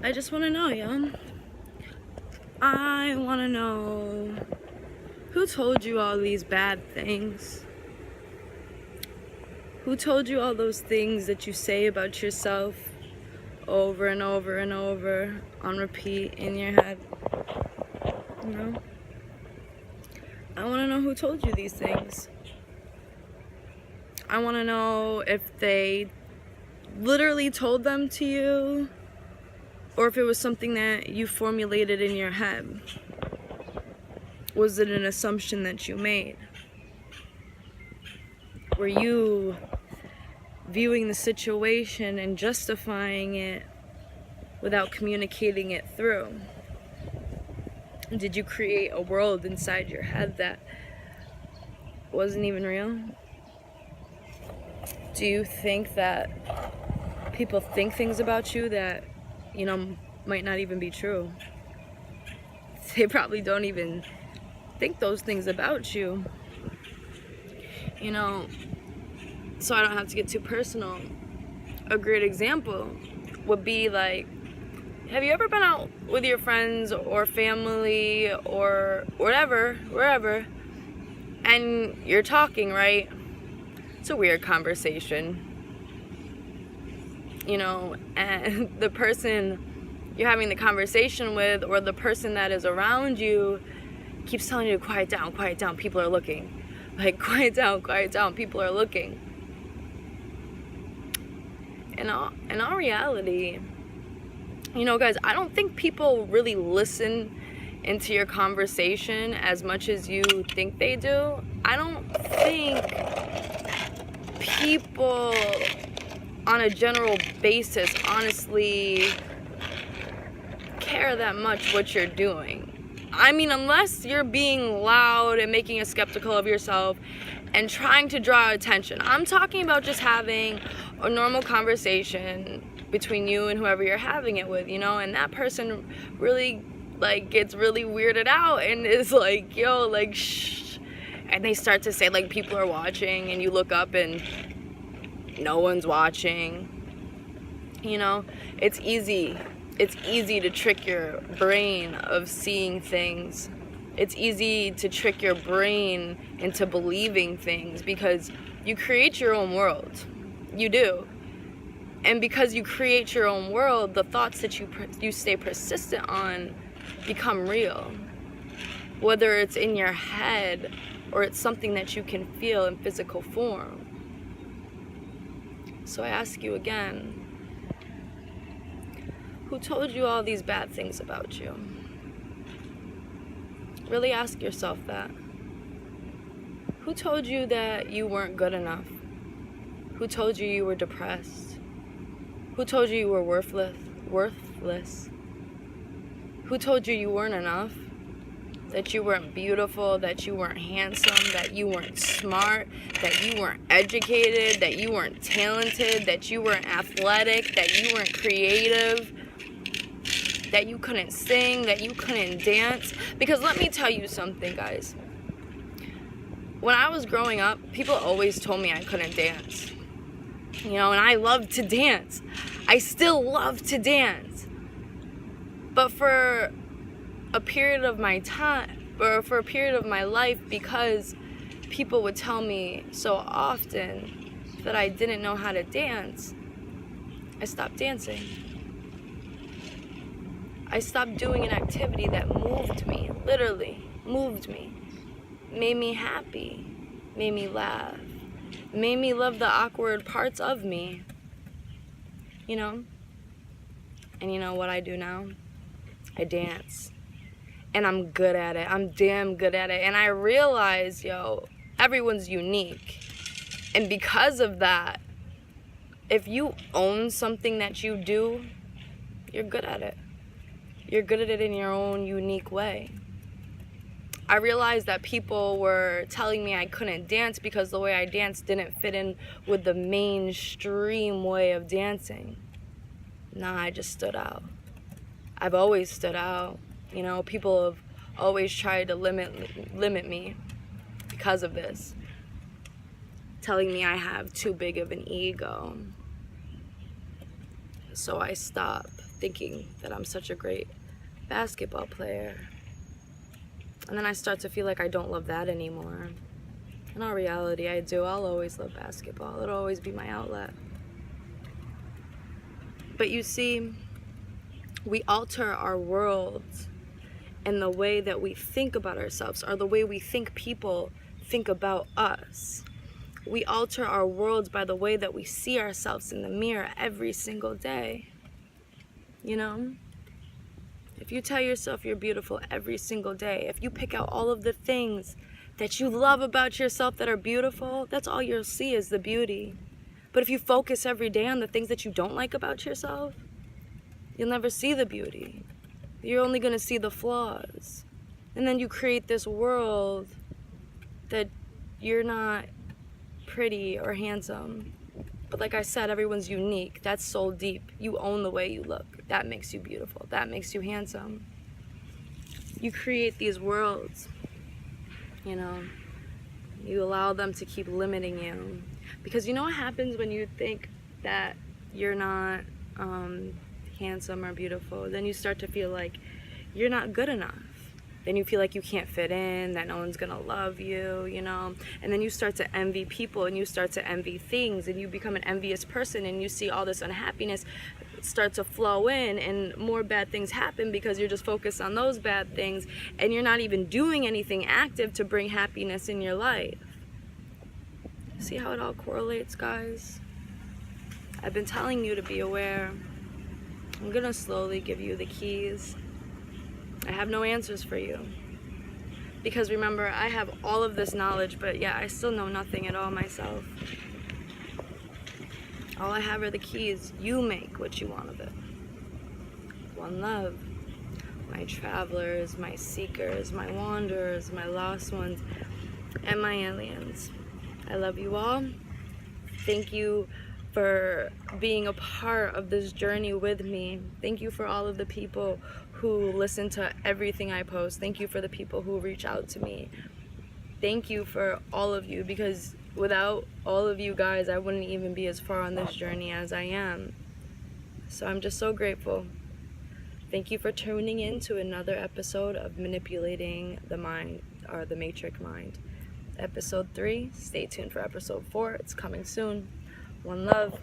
I just want to know, yo. I want to know who told you all these bad things? Who told you all those things that you say about yourself over and over and over on repeat in your head? You know? I want to know who told you these things. I want to know if they literally told them to you, or if it was something that you formulated in your head. Was it an assumption that you made? Were you viewing the situation and justifying it without communicating it through? Did you create a world inside your head that wasn't even real? Do you think that people think things about you that, you know, might not even be true? They probably don't even think those things about you. You know, so I don't have to get too personal. A great example would be like, have you ever been out with your friends or family or whatever, wherever, and you're talking, right? It's a weird conversation, you know, and the person you're having the conversation with, or the person that is around you, keeps telling you to quiet down, people are looking. Like, quiet down, people are looking. In all reality, you know, guys, I don't think people really listen into your conversation as much as you think they do. I don't think people on a general basis honestly care that much what you're doing. I mean, unless you're being loud and making a skeptical of yourself and trying to draw attention. I'm talking about just having a normal conversation between you and whoever you're having it with, you know, and that person really, like, gets really weirded out and is like, yo, like, shh, and they start to say, like, people are watching, and you look up and no one's watching. You know, it's easy to trick your brain of seeing things. It's easy to trick your brain into believing things because you create your own world. You do. And because you create your own world, the thoughts that you stay persistent on become real. Whether it's in your head or it's something that you can feel in physical form. So I ask you again, who told you all these bad things about you? Really ask yourself that. Who told you that you weren't good enough? Who told you you were depressed? Who told you you were worthless? Who told you you weren't enough? That you weren't beautiful, that you weren't handsome, that you weren't smart, that you weren't educated, that you weren't talented, that you weren't athletic, that you weren't creative, that you couldn't sing, that you couldn't dance? Because let me tell you something, guys. When I was growing up, people always told me I couldn't dance. You know, and I loved to dance. I still love to dance. But for a period of my time, or for a period of my life, because people would tell me so often that I didn't know how to dance, I stopped dancing. I stopped doing an activity that moved me, literally moved me, made me happy, made me laugh, made me love the awkward parts of me, you know? And you know what I do now? I dance. And I'm good at it. I'm damn good at it. And I realize, yo, everyone's unique. And because of that, if you own something that you do, you're good at it. You're good at it in your own unique way. I realized that people were telling me I couldn't dance because the way I danced didn't fit in with the mainstream way of dancing. Nah, I just stood out. I've always stood out. You know, people have always tried to limit me because of this, telling me I have too big of an ego. So I stopped. thinking that I'm such a great basketball player. And then I start to feel like I don't love that anymore. In all reality, I do. I'll always love basketball. It'll always be my outlet. But you see, we alter our worlds and the way that we think about ourselves, or the way we think people think about us. We alter our worlds by the way that we see ourselves in the mirror every single day. You know? If you tell yourself you're beautiful every single day, if you pick out all of the things that you love about yourself that are beautiful, that's all you'll see is the beauty. But if you focus every day on the things that you don't like about yourself, you'll never see the beauty. You're only going to see the flaws. And then you create this world that you're not pretty or handsome. But like I said, everyone's unique. That's soul deep. You own the way you look. That makes you beautiful. That makes you handsome. You create these worlds, you know. You allow them to keep limiting you. Because you know what happens when you think that you're not handsome or beautiful? Then you start to feel like you're not good enough. Then you feel like you can't fit in, that no one's gonna love you, you know? And then you start to envy people, and you start to envy things, and you become an envious person, and you see all this unhappiness start to flow in, and more bad things happen because you're just focused on those bad things, and you're not even doing anything active to bring happiness in your life. See how it all correlates, guys? I've been telling you to be aware. I'm gonna slowly give you the keys. I have no answers for you. Because remember, I have all of this knowledge, but yeah, I still know nothing at all myself. All I have are the keys. You make what you want of it. One love. My travelers, my seekers, my wanderers, my lost ones, and my aliens. I love you all. Thank you for being a part of this journey with me. Thank you for all of the people who listen to everything I post. Thank you for the people who reach out to me. Thank you for all of you, because without all of you guys, I wouldn't even be as far on this journey as I am. So I'm just so grateful. Thank you for tuning in to another episode of Manipulating the Mind, or the Matrix Mind. Episode 3. Stay tuned for episode 4. It's coming soon. One love.